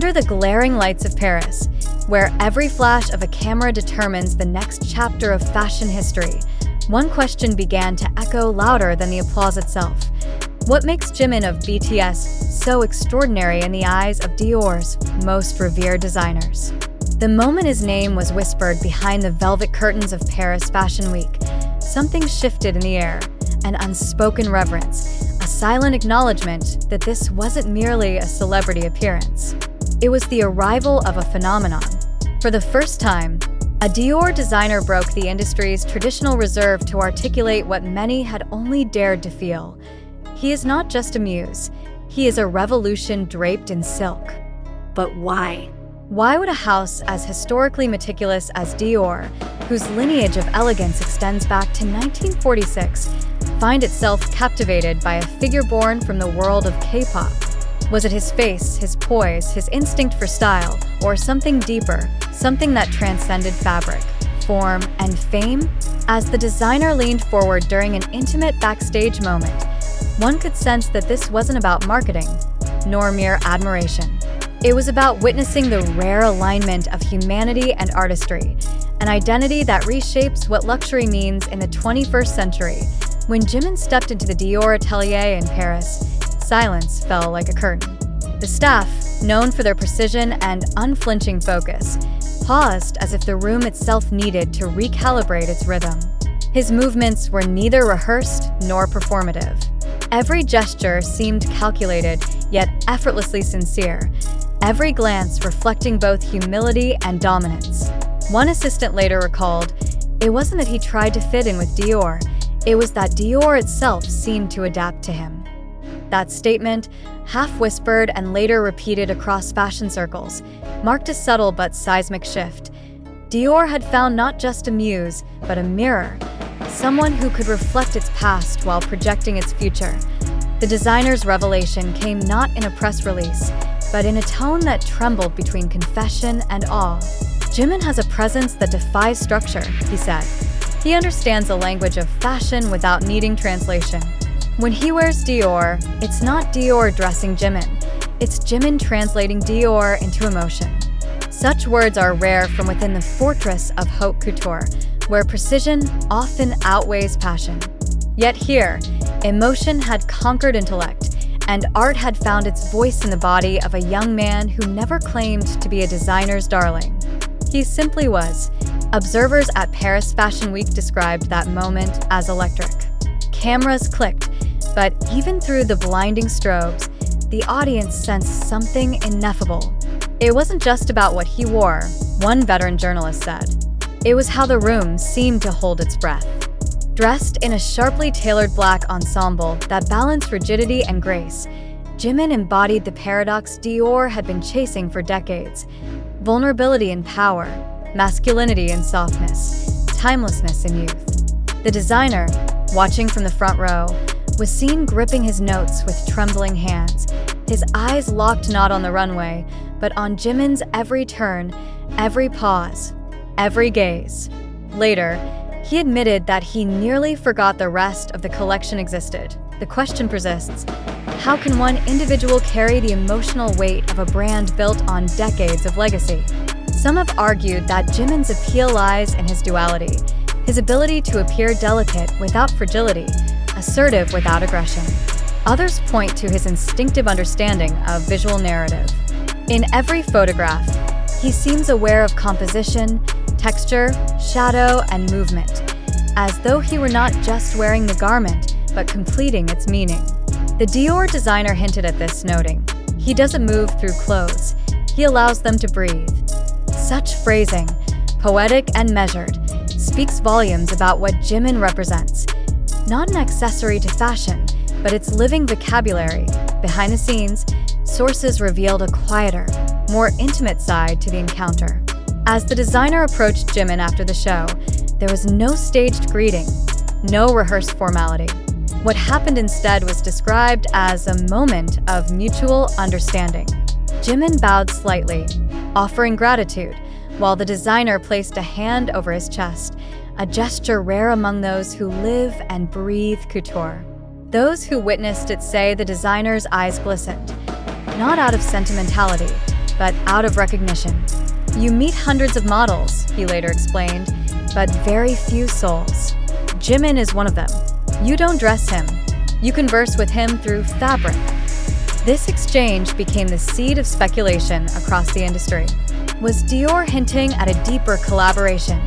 Under the glaring lights of Paris, where every flash of a camera determines the next chapter of fashion history, one question began to echo louder than the applause itself. What makes Jimin of BTS so extraordinary in the eyes of Dior's most revered designers? The moment his name was whispered behind the velvet curtains of Paris Fashion Week, something shifted in the air, an unspoken reverence, a silent acknowledgement that this wasn't merely a celebrity appearance. It was the arrival of a phenomenon. For the first time, a Dior designer broke the industry's traditional reserve to articulate what many had only dared to feel. He is not just a muse, he is a revolution draped in silk. But why? Why would a house as historically meticulous as Dior, whose lineage of elegance extends back to 1946, find itself captivated by a figure born from the world of K-pop? Was it his face, his poise, his instinct for style, or something deeper, something that transcended fabric, form, and fame? As the designer leaned forward during an intimate backstage moment, one could sense that this wasn't about marketing, nor mere admiration. It was about witnessing the rare alignment of humanity and artistry, an identity that reshapes what luxury means in the 21st century. When Jimin stepped into the Dior atelier in Paris, silence fell like a curtain. The staff, known for their precision and unflinching focus, paused as if the room itself needed to recalibrate its rhythm. His movements were neither rehearsed nor performative. Every gesture seemed calculated, yet effortlessly sincere, every glance reflecting both humility and dominance. One assistant later recalled, "It wasn't that he tried to fit in with Dior, it was that Dior itself seemed to adapt to him." That statement, half-whispered and later repeated across fashion circles, marked a subtle but seismic shift. Dior had found not just a muse, but a mirror, someone who could reflect its past while projecting its future. The designer's revelation came not in a press release, but in a tone that trembled between confession and awe. "Jimin has a presence that defies structure," he said. "He understands the language of fashion without needing translation. When he wears Dior, it's not Dior dressing Jimin, it's Jimin translating Dior into emotion." Such words are rare from within the fortress of haute couture, where precision often outweighs passion. Yet here, emotion had conquered intellect, and art had found its voice in the body of a young man who never claimed to be a designer's darling. He simply was. Observers at Paris Fashion Week described that moment as electric. Cameras clicked, but even through the blinding strobes, the audience sensed something ineffable. It wasn't just about what he wore, one veteran journalist said. It was how the room seemed to hold its breath. Dressed in a sharply tailored black ensemble that balanced rigidity and grace, Jimin embodied the paradox Dior had been chasing for decades: vulnerability in power, masculinity in softness, timelessness in youth. The designer, watching from the front row, was seen gripping his notes with trembling hands, his eyes locked not on the runway, but on Jimin's every turn, every pause, every gaze. Later, he admitted that he nearly forgot the rest of the collection existed. The question persists: how can one individual carry the emotional weight of a brand built on decades of legacy? Some have argued that Jimin's appeal lies in his duality, his ability to appear delicate without fragility, assertive without aggression. Others point to his instinctive understanding of visual narrative. In every photograph, he seems aware of composition, texture, shadow, and movement, as though he were not just wearing the garment, but completing its meaning. The Dior designer hinted at this, noting, "He doesn't move through clothes, he allows them to breathe." Such phrasing, poetic and measured, speaks volumes about what Jimin represents. Not an accessory to fashion, but its living vocabulary. Behind the scenes, sources revealed a quieter, more intimate side to the encounter. As the designer approached Jimin after the show, there was no staged greeting, no rehearsed formality. What happened instead was described as a moment of mutual understanding. Jimin bowed slightly, offering gratitude, while the designer placed a hand over his chest, a gesture rare among those who live and breathe couture. Those who witnessed it say the designer's eyes glistened, not out of sentimentality, but out of recognition. "You meet hundreds of models," he later explained, "but very few souls. Jimin is one of them. You don't dress him. You converse with him through fabric." This exchange became the seed of speculation across the industry. Was Dior hinting at a deeper collaboration?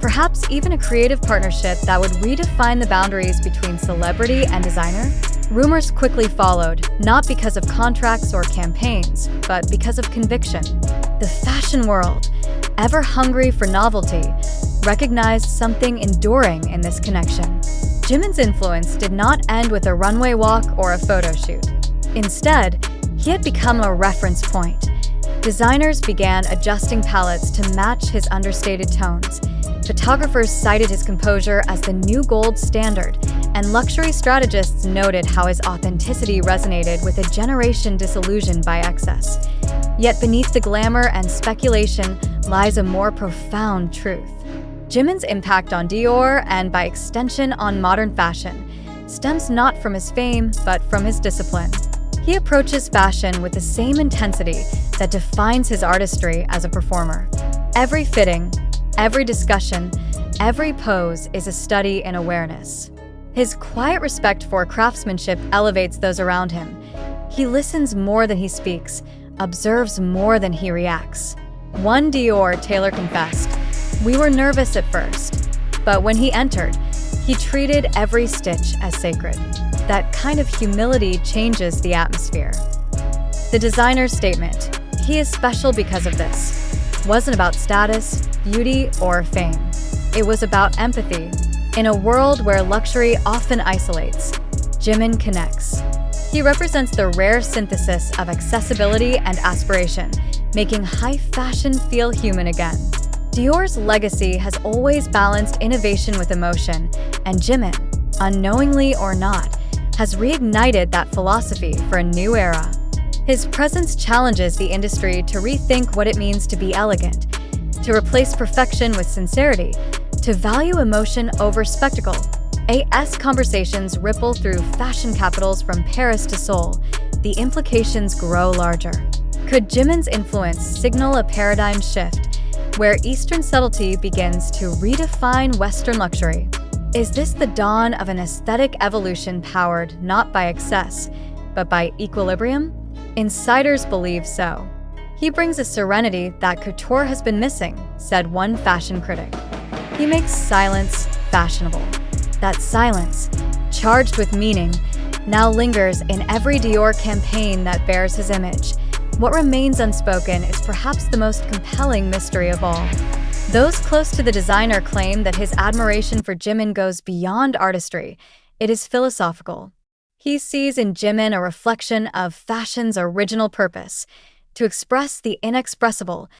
Perhaps even a creative partnership that would redefine the boundaries between celebrity and designer? Rumors quickly followed, not because of contracts or campaigns, but because of conviction. The fashion world, ever hungry for novelty, recognized something enduring in this connection. Jimin's influence did not end with a runway walk or a photo shoot. Instead, he had become a reference point. Designers began adjusting palettes to match his understated tones. Photographers cited his composure as the new gold standard, and luxury strategists noted how his authenticity resonated with a generation disillusioned by excess. Yet beneath the glamour and speculation lies a more profound truth. Jimin's impact on Dior, and by extension on modern fashion, stems not from his fame, but from his discipline. He approaches fashion with the same intensity that defines his artistry as a performer. Every fitting, every discussion, every pose is a study in awareness. His quiet respect for craftsmanship elevates those around him. He listens more than he speaks, observes more than he reacts. One Dior tailor confessed, "We were nervous at first, but when he entered, he treated every stitch as sacred." That kind of humility changes the atmosphere. The designer's statement, "He is special because of this," wasn't about status, beauty, or fame. It was about empathy. In a world where luxury often isolates, Jimin connects. He represents the rare synthesis of accessibility and aspiration, making high fashion feel human again. Dior's legacy has always balanced innovation with emotion, and Jimin, unknowingly or not, has reignited that philosophy for a new era. His presence challenges the industry to rethink what it means to be elegant, to replace perfection with sincerity, to value emotion over spectacle. As conversations ripple through fashion capitals from Paris to Seoul, the implications grow larger. Could Jimin's influence signal a paradigm shift, where Eastern subtlety begins to redefine Western luxury? Is this the dawn of an aesthetic evolution powered not by excess, but by equilibrium? Insiders believe so. "He brings a serenity that couture has been missing," said one fashion critic. "He makes silence fashionable." That silence, charged with meaning, now lingers in every Dior campaign that bears his image. What remains unspoken is perhaps the most compelling mystery of all. Those close to the designer claim that his admiration for Jimin goes beyond artistry. It is philosophical. He sees in Jimin a reflection of fashion's original purpose, to express the inexpressible,